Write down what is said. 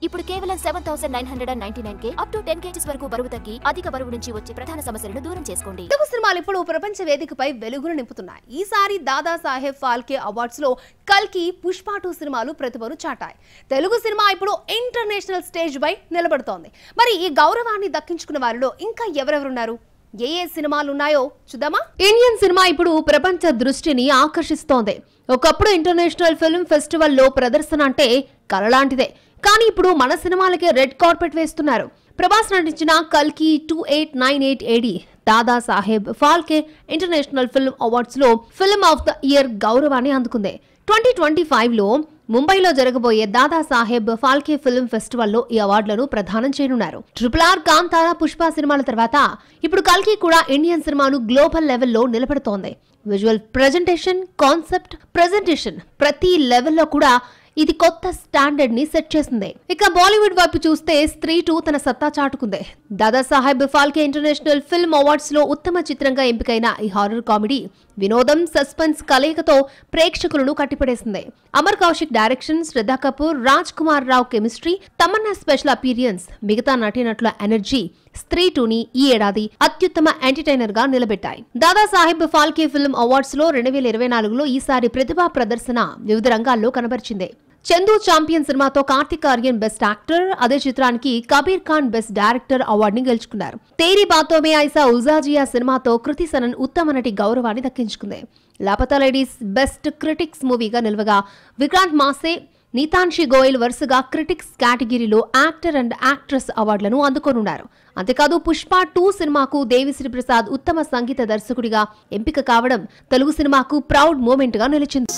ఇప్పుడు కేవలం 7999K up to 10 kgs వరకు బరువు తగ్గి అధిక బరువు నుంచి వచ్చే ప్రధాన సమస్యలను దూరం చేసుకోండి. తెలుగు సినిమాలు ఇప్పుడు ప్రపంచ వేదికపై వెలుగును నింపుతున్నాయి. ఈసారి దాదా సాహెబ్ ఫాల్కే అవార్డ్స్ లో కల్కి, పుష్ప 2 సినిమాలు ప్రతిభను చాటాయి. తెలుగు సినిమా ఇప్పుడు ఇంటర్నేషనల్ స్టేజ్ పై నిలబడుతోంది. మరి ఈ గౌరవాన్ని దక్కించుకున్న వారిలో ఇంకా ఎవరెవరున్నారు? ఏ సినిమాలు ఉన్నాయో చూద్దామా? ఇండియన్ సినిమా ఇప్పుడు ప్రపంచ దృష్టిని ఆకర్షిస్తోంది. ఒకప్పుడు ఇంటర్నేషనల్ ఫిల్మ్ ఫెస్టివల్ లో ప్రదర్శన అంటే కలలాంటిదే. కానీ ఇప్పుడు మన సినిమాలకే రెడ్ కార్పెట్ వేస్తున్నారు. ప్రభాస్ నటించిన కల్కి 2898 AD Dada Saheb Phalke international film awards లో ఫిల్మ్ ఆఫ్ ద ఇయర్ గౌరవాన్ని అందుకుంది. 2025 లో ముంబైలో జరగబోయే దాదా సాహెబ్ ఫాల్కే ఫిల్మ్ ఫెస్టివల్ లో ఈ అవార్డులను ప్రదానం చేయనున్నారు. RRR, కాంతారా, పుష్ప సినిమాల తర్వాత ఇప్పుడు కల్కి కూడా ఇండియన్ సినిమాను గ్లోబల్ లెవెల్లో నిలబెడుతోంది. విజువల్ ప్రెజెంటేషన్, కాన్సెప్ట్ ప్రెజెంటేషన్ ప్రతి లెవెల్లో కూడా ఇది కొత్త స్టాండర్డ్ ని సెట్ చేసింది. ఇక బాలీవుడ్ వైపు చూస్తే స్త్రీ 2 తన సత్తా చాటుకుంది. Dada Saheb Phalke international film awards లో ఉత్తమ చిత్రంగా ఎంపికైన ఈ హారర్ కామెడీ వినోదం, సస్పెన్స్ కలయికతో ప్రేక్షకులను కట్టిపడేసింది. అమర్ కౌశిక్ డైరెక్షన్, శ్రద్ధా కపూర్, రాజ్ కుమార్ రావు కెమిస్ట్రీ, తమన్నా స్పెషల్ అపీరియన్స్, మిగతా నటీనటుల ఎనర్జీ స్త్రీ 2ని ఈ ఏడాది అత్యుత్తమ ఎంటర్టైనర్ గా నిలబెట్టాయి. దాదా సాహెబ్ ఫాల్కే ఫిల్మ్ అవార్డ్స్ లో 2024లో ఈసారి ప్రతిభా ప్రదర్శన వివిధ రంగాల్లో కనబరిచింది. చందు చాంపియన్ సినిమాతో కార్తిక్ ఆర్యన్ బెస్ట్ యాక్టర్, అదే చిత్రానికి కబీర్ ఖాన్ బెస్ట్ డైరెక్టర్ అవార్డుని గెలుచుకున్నారు. తేరీ బాతోమే ఐసా ఉజాజియా సినిమాతో కృతి సనన్ ఉత్తమ నటి గౌరవాన్ని దక్కించుకుంది. లాపతా లేడీస్ బెస్ట్ క్రిటిక్స్ మూవీగా నిలవగా విక్రాంత్ మాసే, నీతాన్షి గోయల్ వరుసగా క్రిటిక్స్ కేటగిరీలో యాక్టర్ అండ్ యాక్ట్రెస్ అవార్డులను అందుకోనున్నారు. అంతేకాదు పుష్ప 2 సినిమాకు దేవిశ్రీ ప్రసాద్ ఉత్తమ సంగీత దర్శకుడిగా ఎంపిక కావడం తెలుగు సినిమాకు ప్రౌడ్ మూమెంట్ గా నిలిచింది.